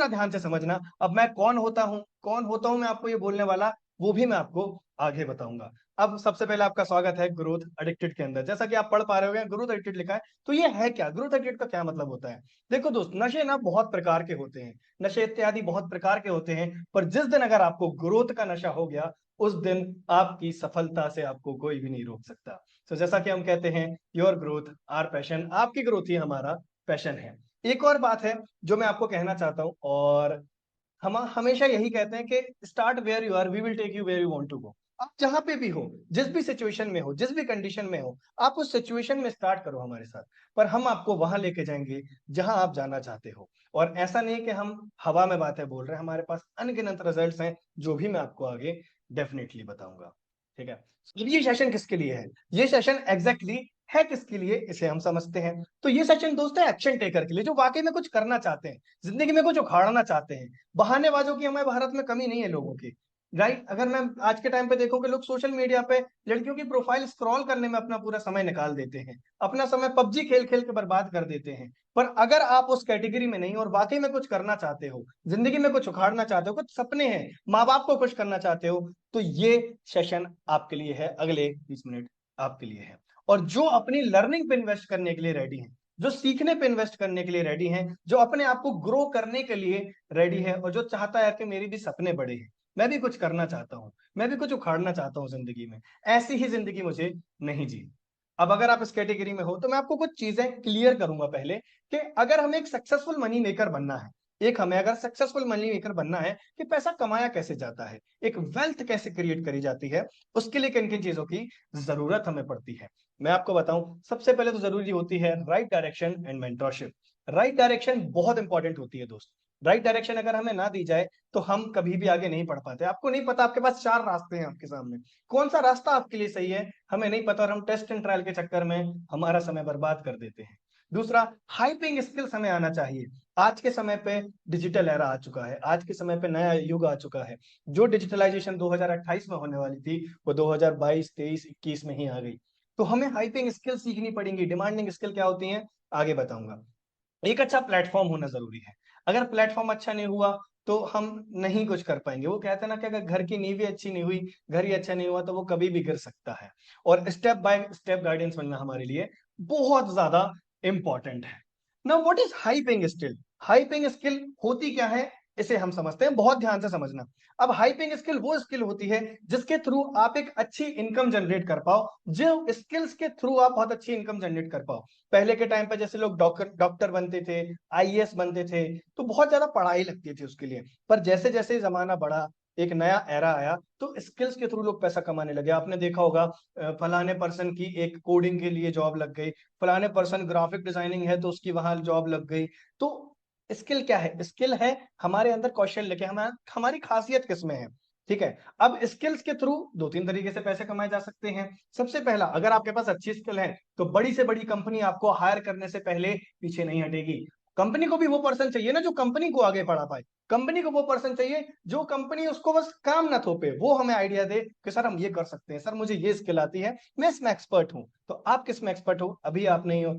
पूरा ध्यान से समझना। अब मैं कौन होता हूं मैं आपको ये बोलने वाला, वो भी मैं आपको आगे बताऊंगा। अब सबसे पहले आपका स्वागत है ग्रोथ एडिक्टेड के अंदर। जैसा कि आप पढ़ पा रहे हो, ग्रोथ एडिक्टेड लिखा है, तो ये है क्या, ग्रोथ एडिक्टेड का क्या मतलब होता है? देखो दोस्त, नशे ना बहुत प्रकार के होते हैं, नशे इत्यादि बहुत प्रकार के होते हैं, पर जिस दिन अगर आपको ग्रोथ का नशा हो गया, उस दिन आपकी सफलता से आपको कोई भी नहीं रोक सकता। तो जैसा कि हम कहते हैं, योर ग्रोथ आर पैशन, आपकी ग्रोथ ही हमारा पैशन है। एक और बात है जो मैं आपको कहना चाहता हूं, और हम हमेशा यही कहते हैं कि start where you are, we will take you where you want to go. आप जहां पे भी हो, जिस भी सिचुएशन में हो, जिस भी कंडीशन में हो, आप उस सिचुएशन में स्टार्ट करो हमारे साथ, पर हम आपको वहां लेके जाएंगे जहां आप जाना चाहते हो। और ऐसा नहीं कि हम हवा में बातें बोल रहे हैं, हमारे पास अनगिनत रिजल्ट्स हैं, जो भी मैं आपको आगे डेफिनेटली बताऊंगा। ठीक है, अब ये सेशन किसके लिए है, ये सेशन एग्जैक्टली है किसके लिए, इसे हम समझते हैं। तो ये सेशन दोस्त है एक्शन टेकर के लिए, जो वाकई में कुछ करना चाहते हैं, जिंदगी में कुछ उखाड़ना चाहते हैं। बहानेबाजों की हमारे भारत में कमी नहीं है लोगों की, राइट? अगर मैं आज के टाइम पे देखूं कि लोग सोशल मीडिया पे लड़कियों की प्रोफाइल स्क्रॉल करने में अपना पूरा समय निकाल देते हैं, अपना समय पबजी खेल खेल के बर्बाद कर देते हैं। पर अगर आप उस कैटेगरी में नहीं और वाकई में कुछ करना चाहते हो, जिंदगी में कुछ उखाड़ना चाहते हो, कुछ सपने हैं, माँ बाप को खुश करना चाहते हो, तो ये सेशन आपके लिए है। अगले 20 मिनट आपके लिए है। और जो अपनी लर्निंग पे इन्वेस्ट करने के लिए रेडी हैं, जो सीखने पे इन्वेस्ट करने के लिए रेडी हैं, जो अपने आप को ग्रो करने के लिए रेडी है, और जो चाहता है कि मेरी भी सपने बड़े हैं, मैं भी कुछ करना चाहता हूं, मैं भी कुछ उखाड़ना चाहता हूं जिंदगी में, ऐसी ही जिंदगी मुझे नहीं जी। अब अगर आप इस कैटेगरी में हो, तो मैं आपको कुछ चीजें क्लियर करूंगा पहले, कि अगर हमें एक सक्सेसफुल मनी मेकर बनना है, एक हमें अगर सक्सेसफुल मनी मेकर बनना है, कि पैसा कमाया कैसे जाता है, एक वेल्थ कैसे क्रिएट करी जाती है, उसके लिए किन किन चीजों की जरूरत हमें पड़ती है, मैं आपको बताऊं। सबसे पहले तो जरूरी होती है right direction and mentorship. Right direction बहुत इंपॉर्टेंट होती है दोस्त। राइट डायरेक्शन अगर हमें ना दी जाए, तो हम कभी भी आगे नहीं बढ़ पाते। आपको नहीं पता, आपके पास चार रास्ते हैं आपके सामने, कौन सा रास्ता आपके लिए सही है हमें नहीं पता, और हम टेस्ट एंड ट्रायल के चक्कर में हमारा समय बर्बाद कर देते हैं। दूसरा, हाइपिंग स्किल्स हमें आना चाहिए। आज के समय पे डिजिटल एरा आ चुका है, आज के समय पे नया युग आ चुका है। जो डिजिटलाइजेशन 2028 में होने वाली थी, वो 2022, 23, 21 में ही आ गई। तो हमें हाइपिंग स्किल सीखनी पड़ेंगी। डिमांडिंग स्किल क्या होती हैं, आगे बताऊंगा। एक अच्छा प्लेटफॉर्म होना जरूरी है। अगर प्लेटफॉर्म अच्छा नहीं हुआ, तो हम नहीं कुछ कर पाएंगे। वो कहते हैं ना कि अगर घर की नींव ही अच्छी नहीं हुई, घर ही अच्छा नहीं हुआ, तो वो कभी भी गिर सकता है। और स्टेप बाय स्टेप गाइडेंस मिलना हमारे लिए बहुत ज्यादा इंपॉर्टेंट है। Now what is hyping skill? Hyping skill होती क्या है, इसे हम समझते हैं, बहुत ध्यान से समझना। अब हाइपिंग स्किल वो स्किल होती है जिसके थ्रू आप एक अच्छी इनकम जनरेट कर पाओ, जो स्किल्स के थ्रू आप बहुत अच्छी इनकम जनरेट कर पाओ। पहले के टाइम पे जैसे लोग डॉक्टर डॉक्टर बनते थे, आईएएस बनते थे, तो बहुत ज्यादा पढ़ाई लगती थी उसके लिए। पर जैसे जैसे जमाना बढ़ा, एक नया एरा आया, तो स्किल्स के थ्रू लोग पैसा कमाने लगे। आपने देखा होगा, फलाने पर्सन की एक कोडिंग के लिए जॉब लग गई, फलाने पर्सन ग्राफिक डिजाइनिंग है तो उसकी वहां जॉब लग गई। तो स्किल क्या है? स्किल है हमारे अंदर कौशल लेके, हमारी खासियत किसमें है। ठीक है, अब स्किल्स के थ्रू दो तीन तरीके से पैसे कमाए जा सकते हैं। सबसे पहला, अगर आपके पास अच्छी स्किल है, तो बड़ी से बड़ी कंपनी आपको हायर करने से पहले पीछे नहीं हटेगी। कंपनी को भी वो पर्सन चाहिए ना जो कंपनी को आगे बढ़ा पाए। कंपनी को वो पर्सन चाहिए जो कंपनी उसको बस काम ना थोपे, वो हमें आइडिया दे कि सर हम ये कर सकते हैं, सर मुझे ये स्किल आती है, मैं इसमें एक्सपर्ट हूं। तो आप किस में एक्सपर्ट हो? अभी आप नहीं हो,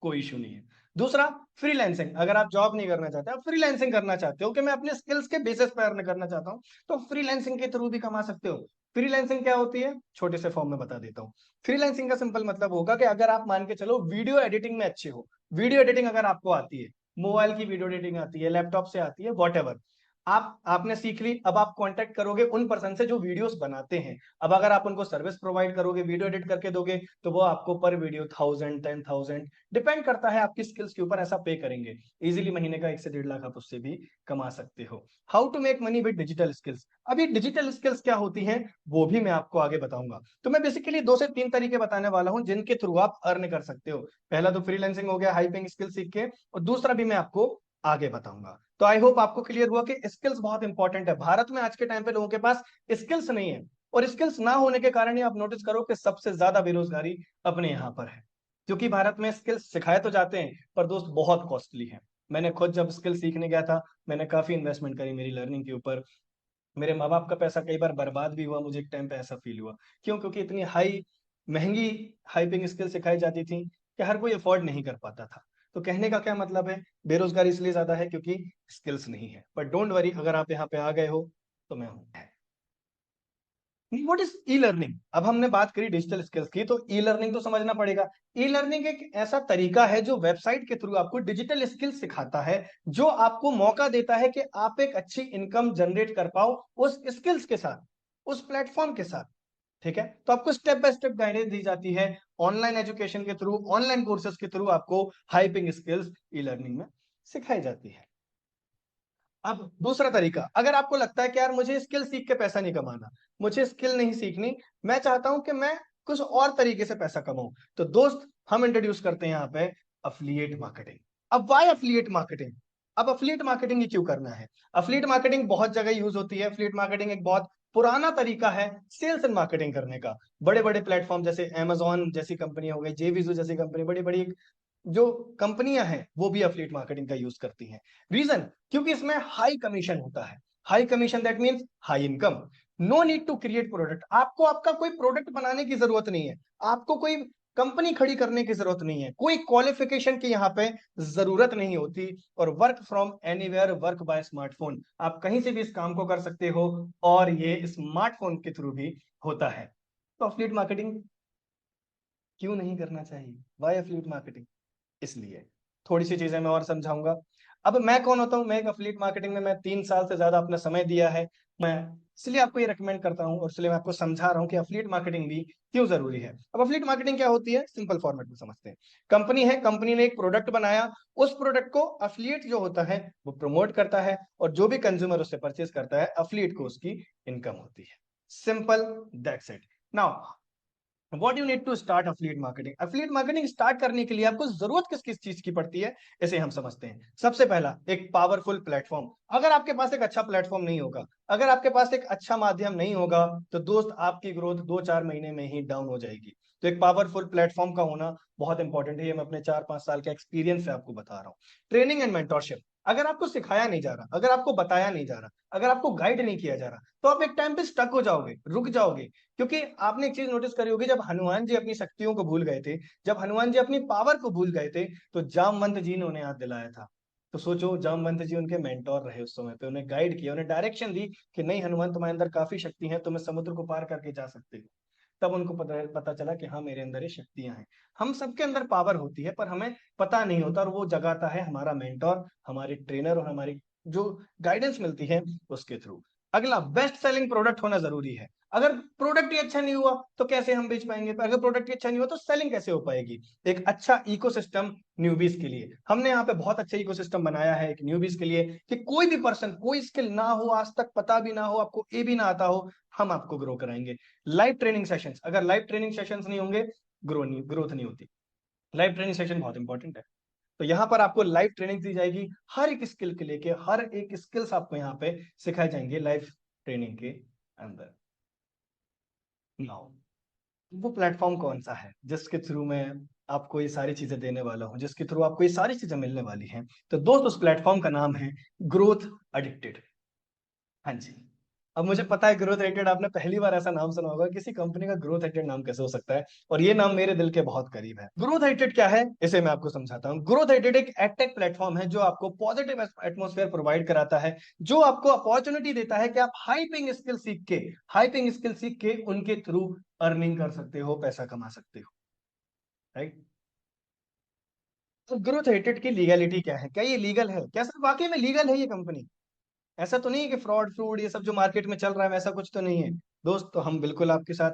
कोई इशू नहीं है। दूसरा, फ्रीलैंसिंग। अगर आप जॉब नहीं करना चाहते, आप फ्रीलैंसिंग करना चाहते हो कि मैं अपने स्किल्स के बेसिस पर अर्न करना चाहता हूं, तो फ्रीलैंसिंग के थ्रू भी कमा सकते हो। फ्रीलैंसिंग क्या होती है, छोटे से फॉर्म में बता देता हूँ। फ्रीलैंसिंग का सिंपल मतलब होगा कि अगर आप मान के चलो वीडियो एडिटिंग में अच्छे हो, वीडियो एडिटिंग अगर आपको आती है, मोबाइल की वीडियो एडिटिंग आती है, लैपटॉप से आती है, वॉट एवर, आपने सीख ली। अब आप कांटेक्ट करोगे उन पर्सन से जो वीडियोस बनाते हैं। अब अगर आप उनको सर्विस प्रोवाइड करोगे, वीडियो एडिट करके दोगे, तो वो आपको पर वीडियो 1000, 10,000, डिपेंड करता है आपकी स्किल्स के ऊपर, ऐसा पे करेंगे। इजीली महीने का 1 से 1.5 लाख आप उससे भी कमा सकते हो। How to make money with digital skills. अभी डिजिटल स्किल्स क्या होती हैं, वो भी मैं आपको आगे बताऊंगा। तो मैं बेसिकली 2 से 3 तरीके बताने वाला हूं जिनके थ्रू आप अर्न कर सकते हो। पहला तो फ्रीलैंसिंग हो गया, हाइपिंग स्किल सीख के, और दूसरा भी मैं आपको आगे बताऊंगा। तो आई होप आपको क्लियर हुआ कि स्किल्स बहुत इंपॉर्टेंट है। भारत में आज के टाइम पे लोगों के पास स्किल्स नहीं है, और स्किल्स ना होने के कारण ही आप नोटिस करो कि सबसे ज्यादा बेरोजगारी अपने यहाँ पर है। क्योंकि भारत में स्किल्स सिखाए तो जाते हैं, पर दोस्त बहुत कॉस्टली है। मैंने खुद जब स्किल सीखने गया था, मैंने काफी इन्वेस्टमेंट करी मेरी लर्निंग के ऊपर। मेरे माँ बाप का पैसा कई बार बर्बाद भी हुआ, मुझे एक टाइम पे ऐसा फील हुआ। क्यों? क्योंकि इतनी हाई महंगी हाइपिंग स्किल सिखाई जाती थी कि हर कोई अफोर्ड नहीं कर पाता था। तो कहने का क्या मतलब है, बेरोजगारी इसलिए ज्यादा है क्योंकि स्किल्स नहीं है। बट डोंट वरी, अगर आप यहाँ पे आ गए हो तो मैं हूं। What is e learning? अब हमने बात करी डिजिटल स्किल्स की, तो ई लर्निंग तो समझना पड़ेगा। ई लर्निंग एक ऐसा तरीका है जो वेबसाइट के थ्रू आपको डिजिटल स्किल सिखाता है, जो आपको मौका देता है कि आप एक अच्छी इनकम जनरेट कर पाओ उस स्किल्स के साथ, उस प्लेटफॉर्म के साथ। ठीक है, तो आपको स्टेप बाय स्टेप गाइडेंस दी जाती है ऑनलाइन एजुकेशन के थ्रू, ऑनलाइन कोर्सेज के थ्रू आपको हाइपिंग स्किल्स ई लर्निंग में सिखाई जाती है। अब दूसरा तरीका, अगर आपको लगता है कि यार मुझे स्किल सीख के पैसा नहीं कमाना, मुझे स्किल नहीं सीखनी, मैं चाहता हूं कि मैं कुछ और तरीके से पैसा कमाऊं, तो दोस्त हम इंट्रोड्यूस करते हैं यहाँ पे अफिलिएट मार्केटिंग। अब वाई अफिलिएट मार्केटिंग? अब अफिलिएट मार्केटिंग ये क्यों करना है? अफिलिएट मार्केटिंग बहुत जगह यूज होती है। अफिलिएट मार्केटिंग एक बहुत पुराना तरीका है सेल्स एंड मार्केटिंग करने का। बड़े बड़े प्लेटफॉर्म जैसे अमेजोन जैसी कंपनी हो गई, जेवीजू जैसी कंपनी, बड़ी बड़ी जो कंपनियां हैं वो भी अफिलिएट मार्केटिंग का यूज करती हैं। रीजन, क्योंकि इसमें हाई कमीशन होता है। High commission that means high income. No need to create product, आपको आपका कोई प्रोडक्ट बनाने की जरूरत नहीं है, आपको कोई कंपनी खड़ी करने की जरूरत नहीं है, कोई क्वालिफिकेशन की यहाँ पे जरूरत नहीं होती। और work from anywhere, work by smartphone, आप कहीं से भी इस काम को कर सकते हो, और ये स्मार्टफोन के थ्रू भी होता है। तो अफिलिएट मार्केटिंग क्यों नहीं करना चाहिए? Why affiliate marketing? इसलिए थोड़ी सी चीजें मैं और समझाऊंगा। अब मैं कौन होता हूं? मैं एक अफिलिएट मार्केटिंग में मैं 3 साल से ज्यादा अपना समय दिया है। मैं इसलिए आपको ये रेकमेंड करता हूं, और इसलिए मैं आपको समझा रहा हूं कि अफिलिएट मार्केटिंग भी क्यों जरूरी है। अब अफिलिएट मार्केटिंग क्या होती है, सिंपल फॉर्मेट में समझते हैं। कंपनी है, कंपनी ने एक प्रोडक्ट बनाया, उस प्रोडक्ट को अफिलिएट जो होता है वो प्रमोट करता है, और जो भी कंज्यूमर उससे परचेज करता है, अफिलिएट को उसकी इनकम होती है। Simple, that's it. Now what you need to start affiliate marketing? Affiliate marketing start करने के लिए आपको जरूरत किस किस चीज की पड़ती है, इसे हम समझते हैं। सबसे पहला, एक पावरफुल प्लेटफॉर्म। अगर आपके पास एक अच्छा प्लेटफॉर्म नहीं होगा, अगर आपके पास एक अच्छा माध्यम नहीं होगा, तो दोस्त आपकी ग्रोथ 2-4 महीने में ही डाउन हो जाएगी। तो एक पावरफुल प्लेटफॉर्म का होना बहुत इंपॉर्टेंट है, ये मैं अपने 4-5 साल के एक्सपीरियंस से आपको बता रहा हूँ। ट्रेनिंग एंड मेंटोरशिप, अगर आपको सिखाया नहीं जा रहा, अगर आपको बताया नहीं जा रहा, अगर आपको गाइड नहीं किया जा रहा, तो आप एक टाइम पे स्टक हो जाओगे, रुक जाओगे। क्योंकि आपने एक चीज नोटिस करी होगी, जब हनुमान जी अपनी शक्तियों को भूल गए थे, जब हनुमान जी अपनी पावर को भूल गए थे, तो जामवंत जी ने उन्हें याद दिलाया था। तो सोचो, जामवंत जी उनके मेंटोर रहे उस समय पे, उन्हें गाइड किया, उन्हें डायरेक्शन दी कि नहीं हनुमान, तुम्हारे अंदर काफी शक्ति है, तुम्हें समुद्र को पार करके जा सकते हो। तब उनको पता चला कि हाँ, मेरे अंदर ये शक्तियां हैं। हम सबके अंदर पावर होती है, पर हमें पता नहीं होता, और वो जगाता है हमारा मेंटोर, हमारे ट्रेनर, और हमारी जो गाइडेंस मिलती है उसके थ्रू। अगला, बेस्ट सेलिंग प्रोडक्ट होना जरूरी है। अगर प्रोडक्ट ही अच्छा नहीं हुआ तो कैसे हम बेच पाएंगे? अगर प्रोडक्ट ही अच्छा नहीं हुआ तो सेलिंग कैसे हो पाएगी? एक अच्छा इकोसिस्टम न्यूबीज के लिए, हमने यहाँ पे बहुत अच्छा इकोसिस्टम बनाया है एक न्यूबीज के लिए, कि कोई भी पर्सन, कोई स्किल ना हो, आज तक पता भी ना हो, आपको ए भी ना आता हो, हम आपको ग्रो कराएंगे। लाइव ट्रेनिंग सेशंस, अगर लाइव ट्रेनिंग सेशंस नहीं होंगे, ग्रोथ नहीं होती। लाइव ट्रेनिंग सेशन बहुत इंपॉर्टेंट है। तो यहाँ पर आपको लाइव ट्रेनिंग दी जाएगी, हर एक स्किल के लेके, हर एक स्किल्स आपको यहाँ पे सिखाए जाएंगे लाइव ट्रेनिंग के अंदर। नाउ, वो प्लेटफॉर्म कौन सा है जिसके थ्रू मैं आपको ये सारी चीजें देने वाला हूँ, जिसके थ्रू आपको ये सारी चीजें मिलने वाली हैं? तो दोस्त, उस प्लेटफॉर्म का नाम है ग्रोथ एडिक्टेड। हाँ जी। अब मुझे पता है ग्रोथ रेटेड आपने पहली बार ऐसा नाम सुना होगा, किसी कंपनी का ग्रोथ रेटेड नाम कैसे हो सकता है? और ये नाम मेरे दिल के बहुत करीब है। ग्रोथ रेटेड क्या है, इसे मैं आपको समझाता हूँ। ग्रोथ रेटेड एक एडटेक प्लेटफॉर्म है जो आपको पॉजिटिव एटमोस्फेयर प्रोवाइड कराता है, जो आपको अपॉर्चुनिटी देता है कि आप हाई पेइंग स्किल सीख के उनके थ्रू अर्निंग कर सकते हो, पैसा कमा सकते हो। राइट? तो ग्रोथ रेटेड की लीगलिटी क्या है? क्या ये लीगल है? क्या सर वाकई में लीगल है ये कंपनी? ऐसा तो नहीं है कि फ्रॉड ये सब जो मार्केट में चल रहा है वैसा कुछ तो नहीं है। दोस्त, तो हम बिल्कुल आपके साथ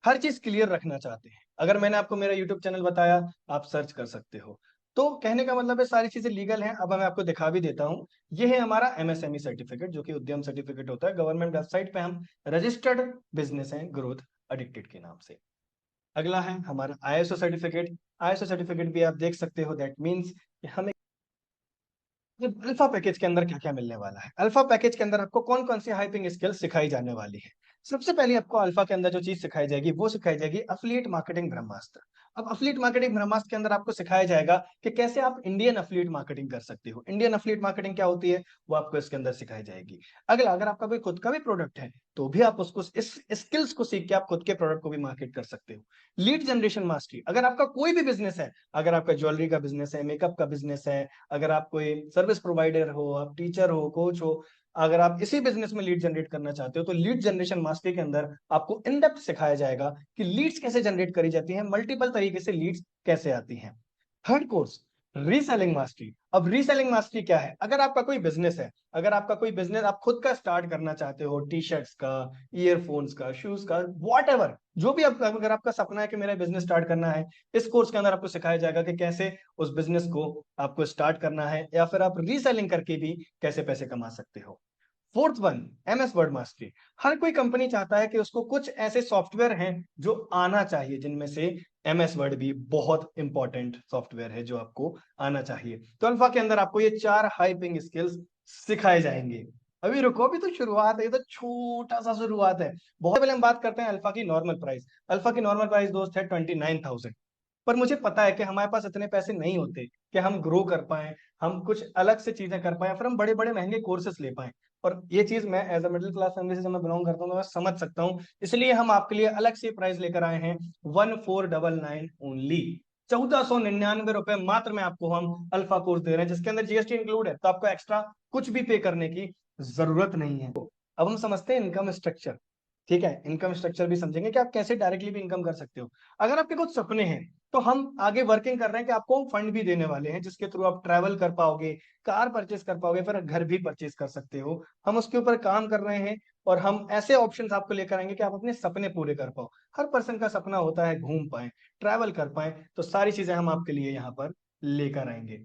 हर चीज क्लियर रखना चाहते हैं। अगर मैंने आपको मेरा यूट्यूब चैनल बताया, आप सर्च कर सकते हो। तो कहने का मतलब है सारी चीजें लीगल हैं। अब मैं आपको दिखा भी देता हूँ। ये है हमारा एमएसएमई सर्टिफिकेट, जो कि उद्यम सर्टिफिकेट होता है। गवर्नमेंट वेबसाइट पे हम रजिस्टर्ड बिजनेस हैं ग्रोथ एडिक्टेड के नाम से। अगला है हमारा आईएसओ सर्टिफिकेट। आईएसओ सर्टिफिकेट भी आप देख सकते हो, दैट मीन्स हमें अल्फा पैकेज के अंदर क्या क्या मिलने वाला है। अल्फा पैकेज के अंदर आपको कौन कौन सी हाइपिंग स्किल्स सिखाई जाने वाली है? सबसे पहले आपको अल्फा के अंदर जो चीज सिखाई जाएगी वो सिखाई जाएगी अफिलिएट मार्केटिंग ब्रह्मास्त्र। अब अफिलिएट मार्केटिंग ब्रह्मास्त्र के अंदर आपको सिखाया जाएगा कि कैसे आप इंडियन अफिलिएट मार्केटिंग कर सकते हो। इंडियन अफिलिएट मार्केटिंग क्या होती है वो आपको इसके अंदर सिखाई जाएगी। अगला, अगर आपका कोई खुद का भी प्रोडक्ट है तो भी आप उसको इस स्किल्स को सीख के आप खुद के प्रोडक्ट को भी मार्केट कर सकते हो। लीड जनरेशन मास्टरी, अगर आपका कोई भी बिजनेस है, अगर आपका ज्वेलरी का बिजनेस है, मेकअप का बिजनेस है, अगर आप कोई सर्विस प्रोवाइडर हो, आप टीचर हो, कोच हो, अगर आप इसी बिजनेस में लीड जनरेट करना चाहते हो तो लीड जनरेशन मास्टरी के अंदर आपको इन डेप्थ सिखाया जाएगा कि लीड्स कैसे जनरेट करी जाती हैं, मल्टीपल तरीके से लीड्स कैसे आती हैं। Third course, reselling mastery. अब रीसेलिंग मास्टरी क्या है? अगर आपका कोई बिजनेस है, अगर आपका कोई बिजनेस आप खुद का स्टार्ट करना चाहते हो, टी शर्ट्स का, ईयरफोन्स का, शूज का, वॉट जो भी आप, अगर आपका सपना है कि मेरा बिजनेस स्टार्ट करना है, इस कोर्स के अंदर आपको सिखाया जाएगा कि कैसे उस बिजनेस को आपको स्टार्ट करना है, या फिर आप रीसेलिंग करके भी कैसे पैसे कमा सकते हो। Fourth one, MS Word mastery. हर कोई कंपनी चाहता है कि उसको कुछ ऐसे सॉफ्टवेयर हैं जो आना चाहिए, जिनमें से एमएस वर्ड भी बहुत इंपॉर्टेंट सॉफ्टवेयर है जो आपको आना चाहिए। तो अल्फा के अंदर आपको ये 4 हाइपिंग स्किल्स सिखाए जाएंगे। अभी रुको, अभी तो शुरुआत है, ये तो छोटा सा शुरुआत है। बहुत पहले हम बात करते हैं अल्फा की नॉर्मल प्राइस। अल्फा की नॉर्मल प्राइस दोस्त है 29,000। पर मुझे पता है कि हमारे पास इतने पैसे नहीं होते कि हम ग्रो कर पाए, हम कुछ अलग से चीजें कर पाए, फिर हम बड़े बड़े महंगे कोर्सेस ले पाए। और ये चीज मैं as a middle class family से मैं बिलोंग करता हूँ तो मैं समझ सकता हूँ। इसलिए हम आपके लिए अलग से प्राइस लेकर आए हैं, 1499 ओनली। 1499 रुपए मात्र में आपको हम अल्फा कोर्स दे रहे हैं, जिसके अंदर जीएसटी इंक्लूड है, तो आपको एक्स्ट्रा कुछ भी पे करने की जरूरत नहीं है। अब हम समझते हैं इनकम स्ट्रक्चर। ठीक है, इनकम स्ट्रक्चर भी समझेंगे कि आप कैसे डायरेक्टली भी इनकम कर सकते हो। अगर आपके कुछ सपने हैं तो हम आगे वर्किंग कर रहे हैं कि आपको हम फंड भी देने वाले हैं, जिसके थ्रू आप ट्रैवल कर पाओगे, कार परचेस कर पाओगे, फिर घर भी परचेस कर सकते हो। हम उसके ऊपर काम कर रहे हैं और हम ऐसे ऑप्शंस आपको लेकर आएंगे कि आप अपने सपने पूरे कर पाओ। हर पर्सन का सपना होता है घूम पाए, ट्रैवल कर पाए, तो सारी चीजें हम आपके लिए यहाँ पर लेकर आएंगे।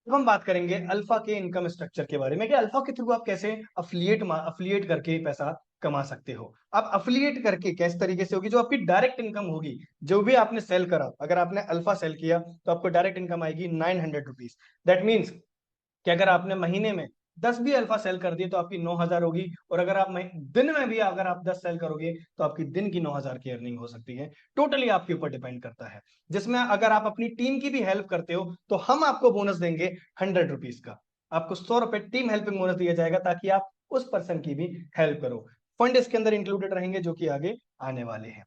अब हम बात करेंगे अल्फा के इनकम स्ट्रक्चर के बारे में कि अल्फा के थ्रू आप कैसे अफिलिएट करके पैसा कमा सकते हो। अब अफिलिएट करके किस तरीके से होगी? जो आपकी डायरेक्ट इनकम होगी, जो भी आपने सेल करा, अगर आपने अल्फा सेल किया तो आपको डायरेक्ट इनकम आएगी 900 रुपीज। दैट मीन्स कि अगर आपने महीने में 10 भी अल्फा सेल कर दिए तो आपकी 9,000 होगी, और अगर आप दिन में भी अगर आप 10 सेल करोगे तो आपकी दिन की 9,000 की अर्निंग हो सकती है। टोटली आपके ऊपर डिपेंड करता है, जिसमें अगर आप अपनी टीम की भी हेल्प करते हो तो हम आपको बोनस देंगे 100 रुपीज का। आपको 100 रुपए टीम हेल्पिंग बोनस दिया जाएगा ताकि आप उस पर्सन की भी हेल्प करो। फंड इसके अंदर इंक्लूडेड रहेंगे जो कि आगे आने वाले हैं।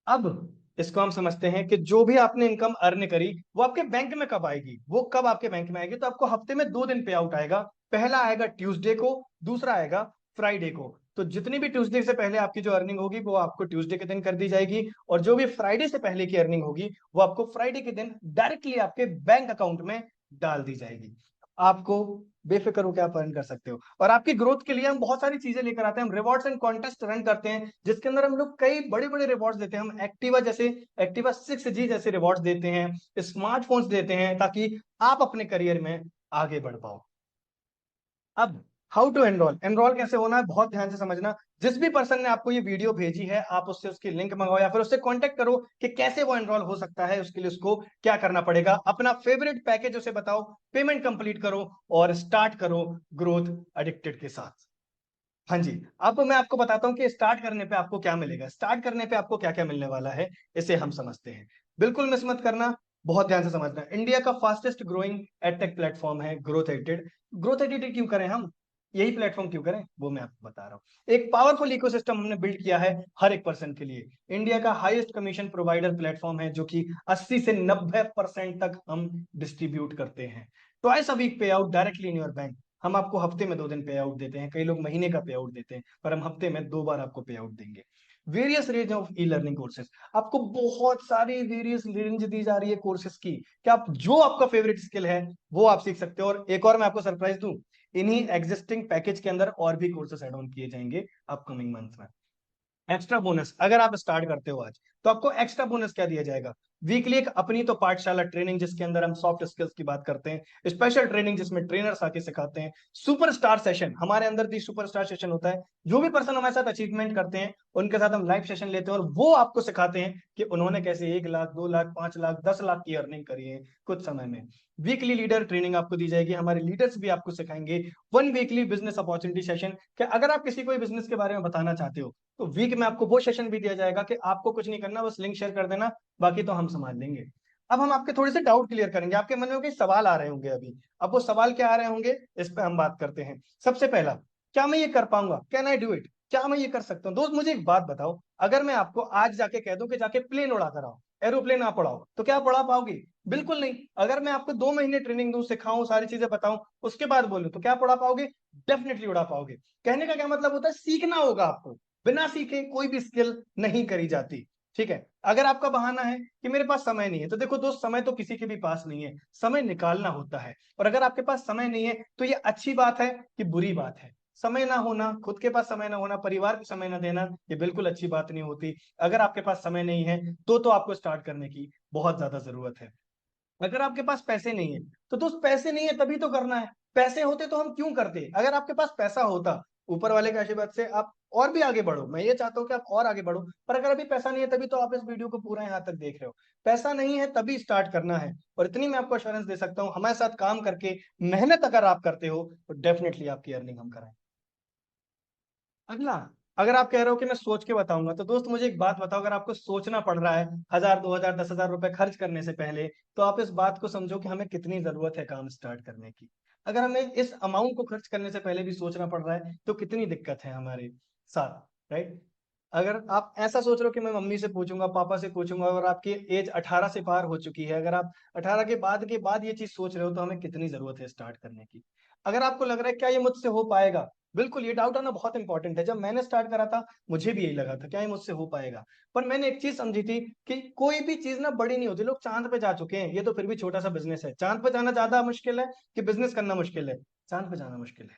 अब इसको हम समझते हैं कि जो भी आपने इनकम अर्न करी वो आपके बैंक में कब आएगी। वो कब आपके बैंक में आएगी? तो आपको हफ्ते में 2 दिन पे आउट आएगा। पहला आएगा ट्यूसडे को, दूसरा आएगा फ्राइडे को। तो जितनी भी ट्यूसडे से पहले आपकी जो अर्निंग होगी वो आपको ट्यूसडे के दिन कर दी जाएगी, और जो भी फ्राइडे से पहले की अर्निंग होगी वो आपको फ्राइडे के दिन डायरेक्टली आपके बैंक अकाउंट में डाल दी जाएगी। आपको बेफिक्र होकर आप अर्न कर सकते हो। और आपकी ग्रोथ के लिए हम बहुत सारी चीजें लेकर आते हैं। हम रिवॉर्ड्स एंड कॉन्टेस्ट रन करते हैं, जिसके अंदर हम लोग कई बड़े बड़े रिवॉर्ड्स देते हैं। हम एक्टिवा 6G जैसे रिवॉर्ड्स देते हैं, स्मार्टफोन्स देते हैं, ताकि आप अपने करियर में आगे बढ़ पाओ। अब हाउ टू एनरोल, एनरोल कैसे होना है बहुत ध्यान से समझना। जिस भी पर्सन ने आपको ये वीडियो भेजी है आप उससे उसकी लिंक मंगाओ या फिर उससे कांटेक्ट करो कि कैसे वो एनरोल हो सकता है। उसके लिए उसको क्या करना पड़ेगा? अपना फेवरेट पैकेज उसे बताओ, पेमेंट कंप्लीट करो और स्टार्ट करो ग्रोथ एडिक्टेड के साथ। हाँ जी, अब मैं आपको बताता हूँ कि स्टार्ट करने पे आपको क्या मिलेगा, स्टार्ट करने पे आपको क्या क्या मिलने वाला है, इसे हम समझते हैं। बिल्कुल मिस मत करना, बहुत ध्यान से समझना। इंडिया का फास्टेस्ट ग्रोइंग एडटेक प्लेटफॉर्म है ग्रोथ एडिटेड। ग्रोथ एडिटेड क्यों करें हम, यही प्लेटफॉर्म क्यों करें, वो मैं आपको बता रहा हूँ। एक पावरफुल इकोसिस्टम हमने बिल्ड किया है हर एक पर्सन के लिए। इंडिया का हाईएस्ट कमीशन प्रोवाइडर प्लेटफॉर्म है, जो कि 80 से 90% तक हम डिस्ट्रीब्यूट करते हैं। ट्वाइस अ वीक पे out directly in your bank. हम आपको हफ्ते में 2 दिन पे आउट देते हैं, कई लोग महीने का पे आउट देते हैं, पर हम हफ्ते में 2 बार आपको पे आउट देंगे। Various range of e learning courses, आपको बहुत सारी वेरियस रेंज दी जा रही है कोर्सेज की, कि आप जो आपका फेवरेट स्किल है वो आप सीख सकते हो। और एक और मैं आपको सरप्राइज दूं, इन्हीं एग्जिस्टिंग पैकेज के अंदर और भी कोर्सेज एड ऑन किए जाएंगे अपकमिंग मंथ में। एक्स्ट्रा बोनस, अगर आप स्टार्ट करते हो आज तो आपको एक्स्ट्रा बोनस क्या दिया जाएगा? वीकली एक अपनी तो पाठशाला ट्रेनिंग जिसके अंदर हम सॉफ्ट स्किल्स की बात करते हैं, स्पेशल ट्रेनिंग जिसमें ट्रेनर्स आके सिखाते हैं, सुपरस्टार सेशन, हमारे अंदर भी सुपरस्टार सेशन होता है, जो भी पर्सन हमारे साथ अचीवमेंट करते हैं उनके साथ हम लाइव सेशन लेते हैं और वो आपको सिखाते हैं कि उन्होंने कैसे 1 लाख, 2 लाख, 5 लाख, 10 लाख की अर्निंग करी है कुछ समय में। वीकली लीडर ट्रेनिंग आपको दी जाएगी, हमारे लीडर्स भी आपको सिखाएंगे। One weekly business opportunity session, कि अगर आप किसी को बिजनेस के बारे में बताना चाहते हो तो वीक में आपको वो सेशन भी दिया जाएगा कि आपको कुछ नहीं करना, बस लिंक शेयर कर देना, बाकी तो हम संभाल लेंगे। अब हम आपके थोड़े से डाउट क्लियर करेंगे, आपके मन में कई सवाल आ रहे होंगे अभी। अब वो सवाल क्या आ रहे होंगे इस पे हम बात करते हैं। सबसे पहला, क्या मैं ये कर पाऊंगा, कैन आई डू इट, क्या मैं ये कर सकता हूँ? दोस्त मुझे एक बात बताओ, अगर मैं आपको आज जाके कह दूं कि जाके प्लेन उड़ा कर आओ, एरोप्लेन आप उड़ाओ, तो क्या आप उड़ा पाओगे? बिल्कुल नहीं। अगर मैं आपको 2 महीने ट्रेनिंग दूं, सिखाऊं, सारी चीजें बताऊं, उसके बाद बोलूं तो क्या आप उड़ा पाओगे? डेफिनेटली उड़ा पाओगे। कहने का क्या मतलब होता है? सीखना होगा आपको, बिना सीखे कोई भी स्किल नहीं करी जाती। ठीक है। अगर आपका बहाना है कि मेरे पास समय नहीं है, तो देखो दोस्त, समय तो किसी के भी पास नहीं है, समय निकालना होता है। और अगर आपके पास समय नहीं है तो ये अच्छी बात है कि बुरी बात है? समय ना होना, खुद के पास समय ना होना, परिवार को समय ना देना, ये बिल्कुल अच्छी बात नहीं होती। अगर आपके पास समय नहीं है तो आपको स्टार्ट करने की बहुत ज्यादा जरूरत है। अगर आपके पास पैसे नहीं है तो दोस्त, पैसे नहीं है तभी तो करना है। पैसे होते तो हम क्यों करते? अगर आपके पास पैसा होता, ऊपर वाले के आशीर्वाद से आप और भी आगे बढ़ो, मैं ये चाहता हूँ कि आप और आगे बढ़ो, पर अगर अभी पैसा नहीं है तभी तो आप इस वीडियो को पूरा यहाँ तक देख रहे हो। पैसा नहीं है तभी स्टार्ट करना है, और इतनी मैं आपको अश्योरेंस दे सकता हूँ, हमारे साथ काम करके मेहनत अगर आप करते हो तो डेफिनेटली आपकी अर्निंग हम कराएं। अगला, अगर आप कह रहे हो कि मैं सोच के बताऊंगा, तो दोस्त मुझे एक बात बताओ, अगर आपको सोचना पड़ रहा है 1,000, 2,000, 10,000 रुपए खर्च करने से पहले, तो आप इस बात को समझो कि हमें कितनी जरूरत है काम स्टार्ट करने की। अगर हमें इस अमाउंट को खर्च करने से पहले भी सोचना पड़ रहा है तो कितनी दिक्कत है हमारे साथ, राइट? अगर आप ऐसा सोच रहे हो कि मैं मम्मी से पूछूंगा, पापा से पूछूंगा, और आपकी एज 18 से पार हो चुकी है, अगर आप 18 के बाद ये चीज सोच रहे हो, तो हमें कितनी जरूरत है स्टार्ट करने की। अगर आपको लग रहा है क्या ये मुझसे हो पाएगा, बिल्कुल, ये डाउट आना बहुत इंपॉर्टेंट है। जब मैंने स्टार्ट करा था मुझे भी यही लगा था, क्या ये मुझसे हो पाएगा? पर मैंने एक चीज समझी थी कि कोई भी चीज ना बड़ी नहीं होती। लोग चांद पे जा चुके हैं, ये तो फिर भी छोटा सा बिजनेस है। चांद पे जाना ज्यादा मुश्किल है कि बिजनेस करना मुश्किल है? चांद पे जाना मुश्किल है,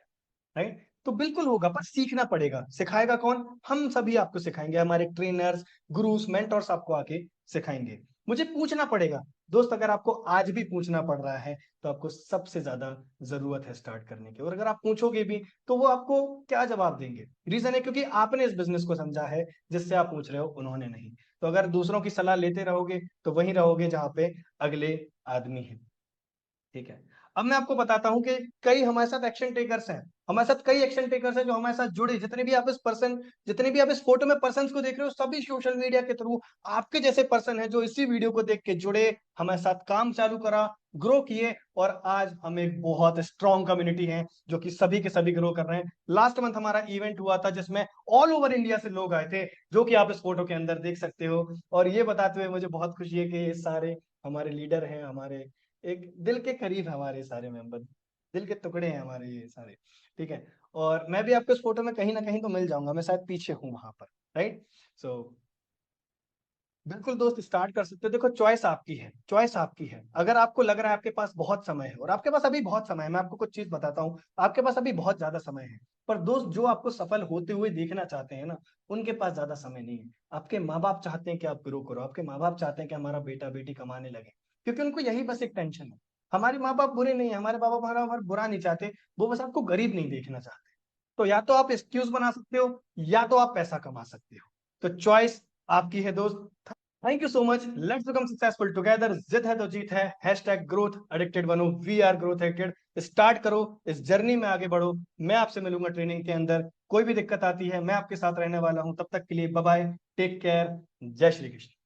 राइट? तो बिल्कुल होगा, पर सीखना पड़ेगा। सिखाएगा कौन? हम सभी आपको सिखाएंगे, हमारे ट्रेनर्स, गुरुस, मेंटर्स आपको आके सिखाएंगे। मुझे पूछना पड़ेगा। दोस्त, अगर आपको आज भी पूछना पड़ रहा है तो आपको सबसे ज्यादा जरूरत है स्टार्ट करने की। और अगर आप पूछोगे भी तो वो आपको क्या जवाब देंगे? रीजन है क्योंकि आपने इस बिजनेस को समझा है, जिससे आप पूछ रहे हो उन्होंने नहीं। तो अगर दूसरों की सलाह लेते रहोगे तो वहीं रहोगे जहां पे अगले आदमी है। ठीक है। अब मैं आपको बताता हूं कि कई हमारे साथ एक्शन टेकर्स हैं, हमारे साथ कई एक्शन टेकर्स हैं जो हमारे साथ जुड़े। जितने भी आप इस फोटो में पर्सन को देख रहे हो, सभी सोशल मीडिया के थ्रू आपके जैसे पर्सन है जो इसी वीडियो को देख के जुड़े, हमारे साथ काम चालू करा, ग्रो किए, और आज हम एक बहुत स्ट्रॉन्ग कम्युनिटी है जो कि सभी के सभी ग्रो कर रहे हैं। लास्ट मंथ हमारा इवेंट हुआ था जिसमें ऑल ओवर इंडिया से लोग आए थे, जो कि आप इस फोटो के अंदर देख सकते हो। और ये बताते हुए मुझे बहुत खुशी है कि ये सारे हमारे लीडर हैं, हमारे एक दिल के करीब हमारे सारे मेंबर, दिल के टुकड़े हैं हमारे ये सारे। ठीक है। और मैं भी आपको इस फोटो में कहीं ना कहीं तो मिल जाऊंगा, मैं शायद पीछे हूँ वहां पर, राइट? सो बिल्कुल दोस्त, स्टार्ट कर सकते हो। देखो, चॉइस आपकी है, चॉइस आपकी है। अगर आपको लग रहा है आपके पास बहुत समय है, और आपके पास अभी बहुत समय है, मैं आपको कुछ चीज बताता हूँ, आपके पास अभी बहुत ज्यादा समय है। पर दोस्त, जो आपको सफल होते हुए देखना चाहते हैं ना, उनके पास ज्यादा समय नहीं है। आपके माँ बाप चाहते हैं कि आप ग्रो करो, आपके माँ बाप चाहते हैं कि हमारा बेटा बेटी कमाने लगे, क्योंकि उनको यही बस एक टेंशन है। हमारे माँ बाप बुरे नहीं है, हमारे माँ बाप हमारा बुरा नहीं चाहते, वो बस आपको गरीब नहीं देखना चाहते। तो या तो आप एक्सक्यूज बना सकते हो, या तो आप पैसा कमा सकते हो। तो चॉइस आपकी है दोस्त। Thank you so much, let's become successful together. जिद है तो जीत है। हैशटैग ग्रोथ एडिक्टेड बनो, we are growth addicted. Start करो, इस जर्नी में आगे बढ़ो। मैं आपसे मिलूंगा ट्रेनिंग के अंदर। कोई भी दिक्कत आती है मैं आपके साथ रहने वाला हूं। तब तक के लिए बाय बाय, टेक केयर, जय श्री कृष्ण।